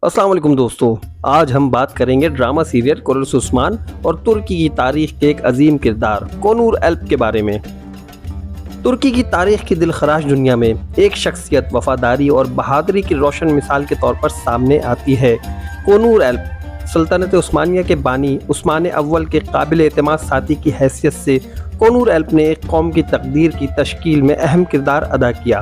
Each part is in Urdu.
السلام علیکم دوستو، آج ہم بات کریں گے ڈرامہ سیریل قررس عثمان اور ترکی کی تاریخ کے ایک عظیم کردار کونور الپ کے بارے میں۔ ترکی کی تاریخ کی دلخراش دنیا میں ایک شخصیت وفاداری اور بہادری کی روشن مثال کے طور پر سامنے آتی ہے۔ کونور الپ سلطنت عثمانیہ کے بانی عثمان اول کے قابل اعتماد ساتھی کی حیثیت سے کونور الپ نے ایک قوم کی تقدیر کی تشکیل میں اہم کردار ادا کیا۔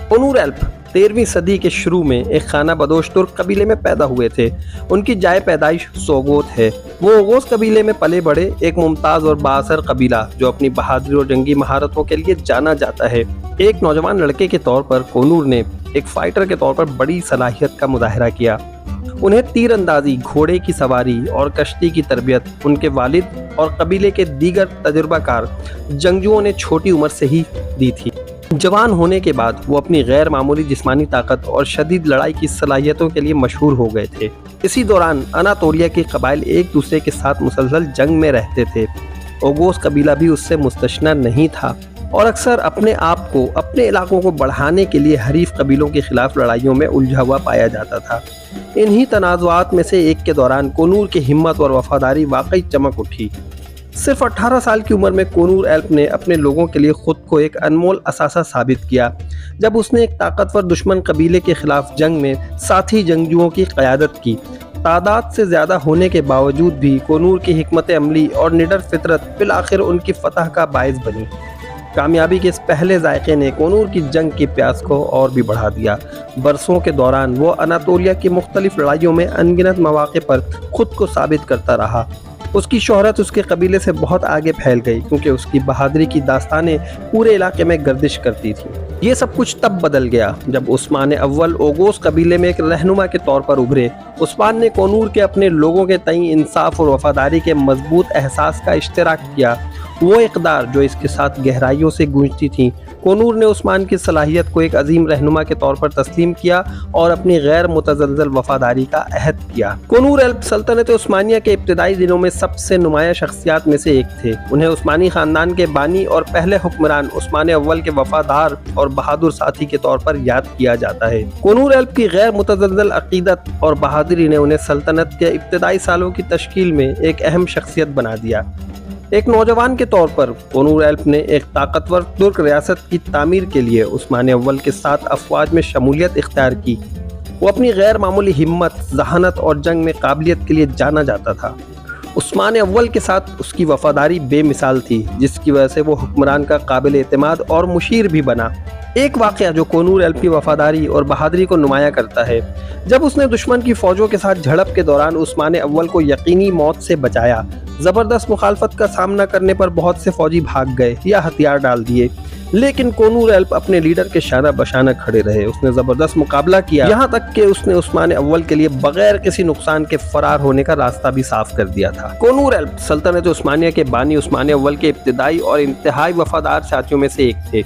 کونور الپ 13ویں صدی کے شروع میں ایک خانہ بدوش ترک قبیلے میں پیدا ہوئے تھے۔ ان کی جائے پیدائش سوگوت ہے۔ وہ اوغوز قبیلے میں پلے بڑے، ایک ممتاز اور بااثر قبیلہ جو اپنی بہادری اور جنگی مہارتوں کے لیے جانا جاتا ہے۔ ایک نوجوان لڑکے کے طور پر کونور نے ایک فائٹر کے طور پر بڑی صلاحیت کا مظاہرہ کیا۔ انہیں تیر اندازی، گھوڑے کی سواری اور کشتی کی تربیت ان کے والد اور قبیلے کے دیگر تجربہ کار جنگجوؤں نے چھوٹی عمر سے ہی دی تھی۔ جوان ہونے کے بعد وہ اپنی غیر معمولی جسمانی طاقت اور شدید لڑائی کی صلاحیتوں کے لیے مشہور ہو گئے تھے۔ اسی دوران اناطولیہ کے قبائل ایک دوسرے کے ساتھ مسلسل جنگ میں رہتے تھے۔ اوغوز قبیلہ بھی اس سے مستثنی نہیں تھا اور اکثر اپنے آپ کو اپنے علاقوں کو بڑھانے کے لیے حریف قبیلوں کے خلاف لڑائیوں میں الجھا ہوا پایا جاتا تھا۔ انہی تنازعات میں سے ایک کے دوران کونور کی ہمت اور وفاداری واقعی چمک اٹھی۔ صرف 18 سال کی عمر میں کونور الپ نے اپنے لوگوں کے لیے خود کو ایک انمول اثاثہ ثابت کیا جب اس نے ایک طاقتور دشمن قبیلے کے خلاف جنگ میں ساتھی جنگجوؤں کی قیادت کی۔ تعداد سے زیادہ ہونے کے باوجود بھی کونور کی حکمت عملی اور نڈر فطرت بالآخر ان کی فتح کا باعث بنی۔ کامیابی کے اس پہلے ذائقے نے کونور کی جنگ کی پیاس کو اور بھی بڑھا دیا۔ برسوں کے دوران وہ اناطولیہ کی مختلف لڑائیوں میں انگنت مواقع پر خود کو ثابت کرتا رہا۔ اس کی شہرت اس کے قبیلے سے بہت آگے پھیل گئی کیونکہ اس کی بہادری کی داستانیں پورے علاقے میں گردش کرتی تھیں۔ یہ سب کچھ تب بدل گیا جب عثمان اول اوغوز قبیلے میں ایک رہنما کے طور پر ابھرے۔ عثمان نے کونور کے اپنے لوگوں کے تئیں انصاف اور وفاداری کے مضبوط احساس کا اشتراک کیا، وہ اقدار جو اس کے ساتھ گہرائیوں سے گونجتی تھیں۔ کونور نے عثمان کی صلاحیت کو ایک عظیم رہنما کے طور پر تسلیم کیا اور اپنی غیر متزلزل وفاداری کا عہد کیا۔ کونور الپ سلطنت عثمانیہ کے ابتدائی دنوں میں سب سے نمایاں شخصیات میں سے ایک تھے۔ انہیں عثمانی خاندان کے بانی اور پہلے حکمران عثمان اول کے وفادار اور بہادر ساتھی کے طور پر یاد کیا جاتا ہے۔ کونور الپ کی غیر متزلزل عقیدت اور بہادری نے انہیں سلطنت کے ابتدائی سالوں کی تشکیل میں ایک اہم شخصیت بنا دیا۔ ایک نوجوان کے طور پر کونور الپ نے ایک طاقتور ترک ریاست کی تعمیر کے لیے عثمان اول کے ساتھ افواج میں شمولیت اختیار کی۔ وہ اپنی غیر معمولی ہمت، ذہانت اور جنگ میں قابلیت کے لیے جانا جاتا تھا۔ عثمان اول کے ساتھ اس کی وفاداری بے مثال تھی، جس کی وجہ سے وہ حکمران کا قابل اعتماد اور مشیر بھی بنا۔ ایک واقعہ جو کونور الپ کی وفاداری اور بہادری کو نمایاں کرتا ہے، جب اس نے دشمن کی فوجوں کے ساتھ جھڑپ کے دوران عثمان اول کو یقینی موت سے بچایا۔ زبردست مخالفت کا سامنا کرنے پر بہت سے فوجی بھاگ گئے یا ہتھیار ڈال دیے، لیکن کونور الپ اپنے لیڈر کے شانہ بشانہ کھڑے رہے۔ اس نے زبردست مقابلہ کیا، یہاں تک کہ اس نے عثمان اول کے لیے بغیر کسی نقصان کے فرار ہونے کا راستہ بھی صاف کر دیا تھا۔ کونور الپ سلطنت عثمانیہ کے بانی عثمان اول کے ابتدائی اور انتہائی وفادار ساتھیوں میں سے ایک تھے۔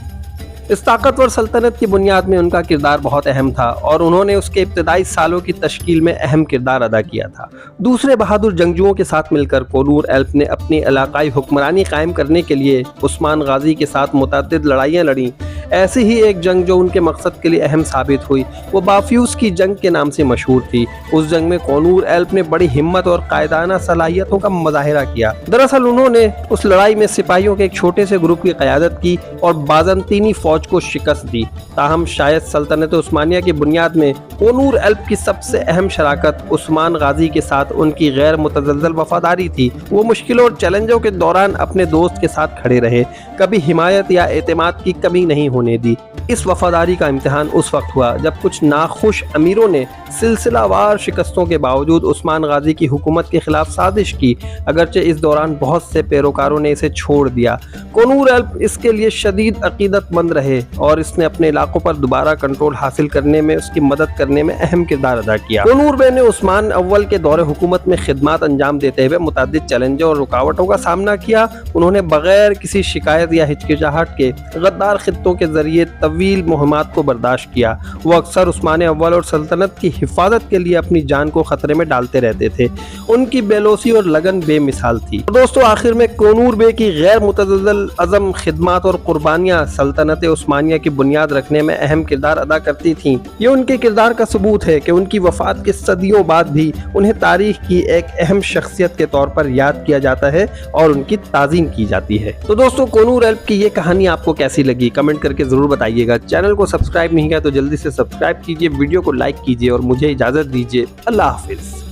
اس طاقتور سلطنت کی بنیاد میں ان کا کردار بہت اہم تھا اور انہوں نے اس کے ابتدائی سالوں کی تشکیل میں اہم کردار ادا کیا تھا۔ دوسرے بہادر جنگجوؤں کے ساتھ مل کر کونور الپ نے اپنی علاقائی حکمرانی قائم کرنے کے لیے عثمان غازی کے ساتھ متعدد لڑائیاں لڑیں۔ ایسی ہی ایک جنگ جو ان کے مقصد کے لیے اہم ثابت ہوئی، وہ بافیوس کی جنگ کے نام سے مشہور تھی۔ اس جنگ میں کونور الپ نے بڑی ہمت اور قائدانہ صلاحیتوں کا مظاہرہ کیا۔ دراصل انہوں نے اس لڑائی میں سپاہیوں کے ایک چھوٹے سے گروپ کی قیادت کی اور بازنطینی فوج کو شکست دی۔ تاہم شاید سلطنت عثمانیہ کی بنیاد میں کونور الپ کی سب سے اہم شراکت عثمان غازی کے ساتھ ان کی غیر متزلزل وفاداری تھی۔ وہ مشکلوں اور چیلنجوں کے دوران اپنے دوست کے ساتھ کھڑے رہے، کبھی حمایت یا اعتماد کی کمی نہیں ہونے دی۔ اس وفاداری کا امتحان اس وقت ہوا جب کچھ ناخوش امیروں نے سلسلہ وار شکستوں کے باوجود عثمان غازی کی حکومت کے خلاف سازش کی، اگرچہ اس دوران بہت سے پیروکاروں نے اسے چھوڑ دیا۔ کونور الپ اس کے لیے شدید عقیدت مند رہے اور اس نے اپنے علاقوں پر دوبارہ کنٹرول حاصل کرنے میں اس کی مدد کرنے میں اہم کردار ادا کیا۔ کونور بے نے عثمان اول کے دور حکومت میں خدمات انجام دیتے ہوئے متعدد چیلنجوں اور رکاوٹوں کا سامنا کیا۔ انہوں نے بغیر کسی شکایت یا ہچکچاہٹ کے غدار خطوں کے ذریعے طویل مہمات کو برداشت کیا۔ وہ اکثر عثمان اول اور سلطنت کی حفاظت کے لیے اپنی جان کو خطرے میں ڈالتے رہتے تھے۔ ان کی بیلوسی اور لگن بے مثال تھی۔ دوستو، آخر میں کونور بے کی غیر متزلزل عزم، خدمات اور قربانیاں سلطنت عثمانیہ کی بنیاد رکھنے میں اہم کردار ادا کرتی تھیں۔ یہ ان کے کردار کا ثبوت ہے کہ ان کی وفات کے صدیوں بعد بھی انہیں تاریخ کی ایک اہم شخصیت کے طور پر یاد کیا جاتا ہے اور ان کی تعظیم کی جاتی ہے۔ تو دوستو، کونور ایلپ کی یہ کہانی آپ کو کیسی لگی کمنٹ کر کے ضرور بتائیے گا۔ چینل کو سبسکرائب نہیں کیا تو جلدی سے سبسکرائب کیجئے، ویڈیو کو لائک کیجئے اور مجھے اجازت دیجئے۔ اللہ حافظ۔